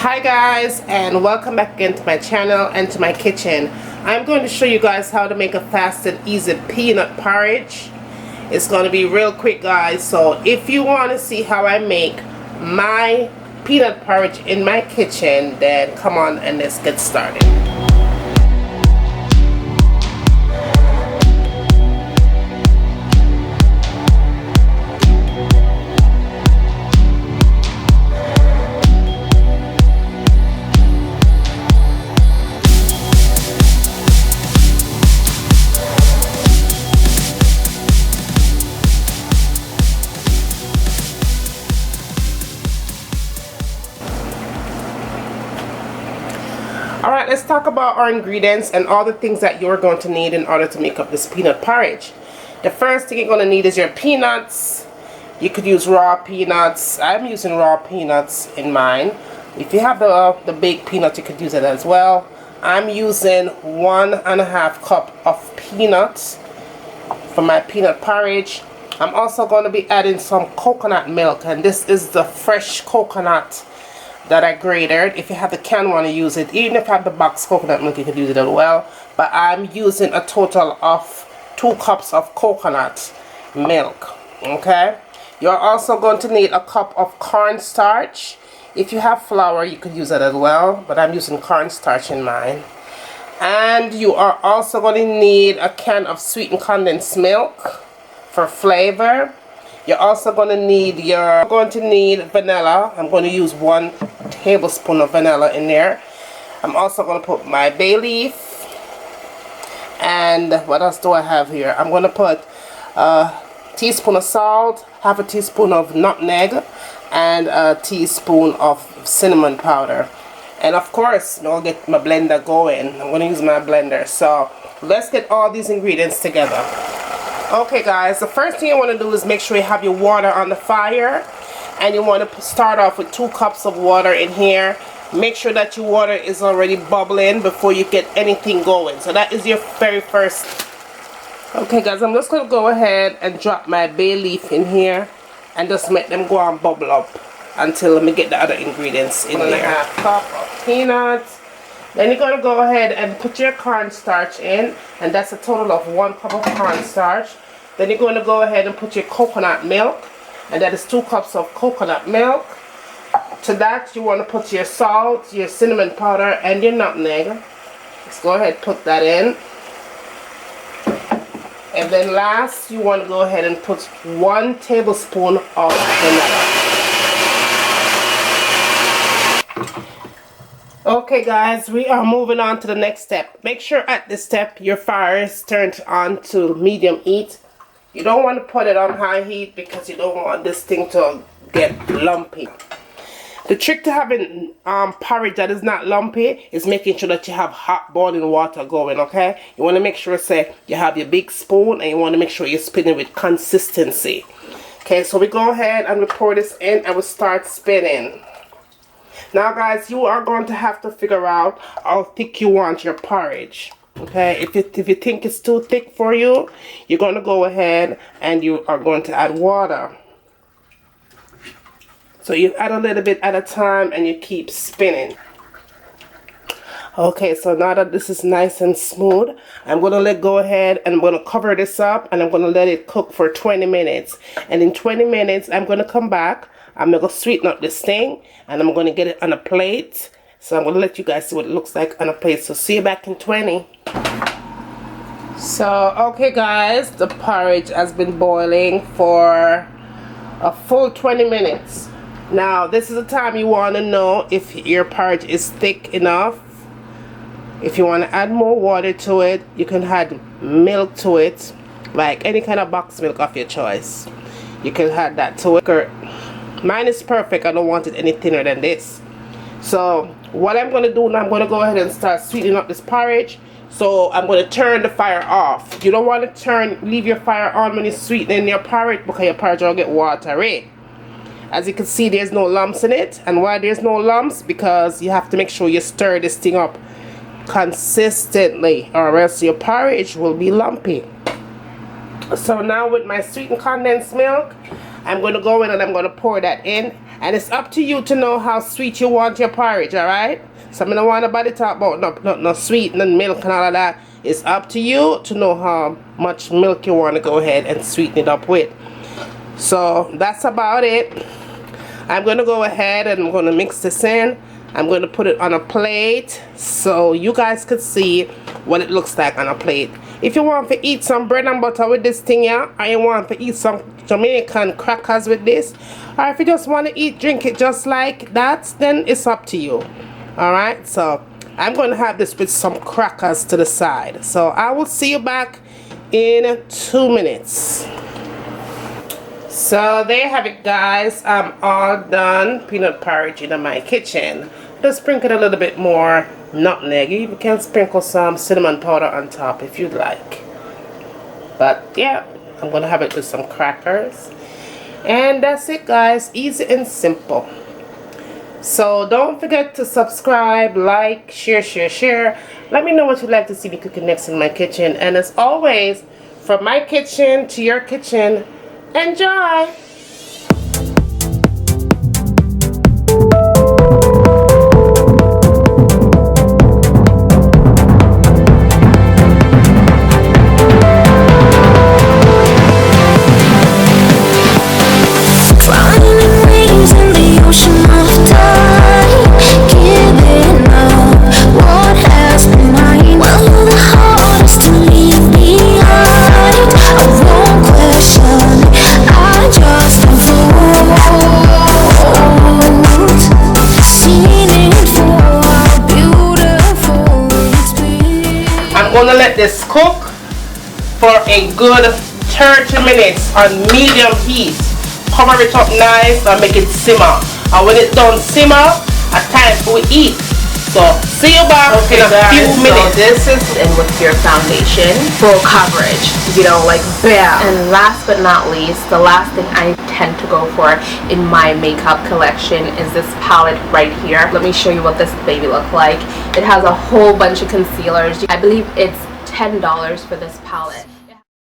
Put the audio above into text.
Hi guys, and welcome back again to my channel and to my kitchen. I'm going to show you guys how to make a fast and easy peanut porridge. It's going to be real quick guys, so if you want to see how I make my peanut porridge in my kitchen, then come on and let's get started. Alright, let's talk about our ingredients and all the things that you're going to need in order to make up this peanut porridge. The first thing you're going to need is your peanuts. You could use raw peanuts. I'm using raw peanuts in mine. If you have the baked peanuts, you could use it as well. I'm using 1.5 cup of peanuts for my peanut porridge. I'm also going to be adding some coconut milk, and this is the fresh coconut that I grated. If you have the canned one, you use it. Even if you have the box coconut milk, you could use it as well. But I'm using a total of 2 cups of coconut milk. Okay. You're also going to need a cup of cornstarch. If you have flour, you could use that as well. But I'm using cornstarch in mine. And you are also going to need a can of sweetened condensed milk for flavor. You're also going to need vanilla. I'm going to use 1 tablespoon of vanilla in there. I'm also going to put my bay leaf. And what else do I have here? I'm going to put a teaspoon of salt, half a teaspoon of nutmeg, and a teaspoon of cinnamon powder. And of course, I'll get my blender going. I'm going to use my blender. So let's get all these ingredients together. Okay guys, the first thing you want to do is make sure you have your water on the fire, and you want to start off with 2 cups of water in here. Make sure that your water is already bubbling before you get anything going. So that is your very first. Okay guys, I'm just going to go ahead and drop my bay leaf in here and just make them go and bubble up until let me get the other ingredients in there. 1.5 cup of peanuts. Then you're going to go ahead and put your cornstarch in, and that's a total of 1 cup of cornstarch. Then you're going to go ahead and put your coconut milk, and that is 2 cups of coconut milk. To that you want to put your salt, your cinnamon powder, and your nutmeg. Let's go ahead and put that in. And then last you want to go ahead and put 1 tablespoon of vanilla. Okay guys, we are moving on to the next step. Make sure at this step your fire is turned on to medium heat. You don't want to put it on high heat because you don't want this thing to get lumpy. The trick to having porridge that is not lumpy is making sure that you have hot boiling water going, okay? You want to make sure, say, you have your big spoon, and you want to make sure you're spinning with consistency. Okay, so we go ahead and we pour this in and we start spinning. Now guys, you are going to have to figure out how thick you want your porridge. Okay, if you think it's too thick for you, you're going to go ahead and you are going to add water. So you add a little bit at a time and you keep spinning. Okay, so now that this is nice and smooth, I'm going to go ahead and I'm going to cover this up, and I'm going to let it cook for 20 minutes. And in 20 minutes, I'm going to come back. I'm going to sweeten up this thing, and I'm going to get it on a plate. So I'm going to let you guys see what it looks like on a plate. So see you back in 20. So, okay guys, the porridge has been boiling for a full 20 minutes. Now, this is the time you want to know if your porridge is thick enough. If you want to add more water to it, you can add milk to it, like any kind of box milk of your choice. You can add that to it. Mine is perfect. I don't want it any thinner than this. So what I'm going to do now, I'm going to go ahead and start sweetening up this porridge. So I'm going to turn the fire off. You don't want to leave your fire on when you're sweetening your porridge, because your porridge will get watery. As you can see, there's no lumps in it. And why there's no lumps? Because you have to make sure you stir this thing up consistently, or else your porridge will be lumpy. So now with my sweetened condensed milk, I'm going to go in and I'm going to pour that in. And it's up to you to know how sweet you want your porridge, alright? So I don't want nobody talk about no sweet and milk and all of that. It's up to you to know how much milk you want to go ahead and sweeten it up with. So that's about it. I'm going to go ahead and I'm going to mix this in. I'm going to put it on a plate so you guys could see what it looks like on a plate. If you want to eat some bread and butter with this thing here, or you want to eat some Jamaican crackers with this, or if you just want to drink it just like that, then it's up to you. Alright, so I'm going to have this with some crackers to the side. So I will see you back in 2 minutes. So there you have it, guys. I'm all done peanut porridge in my kitchen. Just sprinkle a little bit more nutmeg. You even can sprinkle some cinnamon powder on top if you'd like. But yeah, I'm gonna have it with some crackers. And that's it, guys. Easy and simple. So don't forget to subscribe, like, share. Let me know what you'd like to see me cooking next in my kitchen. And as always, from my kitchen to your kitchen, enjoy! I'm gonna let this cook for a good 30 minutes on medium heat. Cover it up nice and make it simmer. And when it's done simmer, it's time for we eat. So see you back in a few minutes. So this is in with your foundation, full coverage, you know, like bam. And last but not least, the last thing I tend to go for in my makeup collection is this palette right here. Let me show you what this baby looks like. It has a whole bunch of concealers. I believe it's $10 for this palette.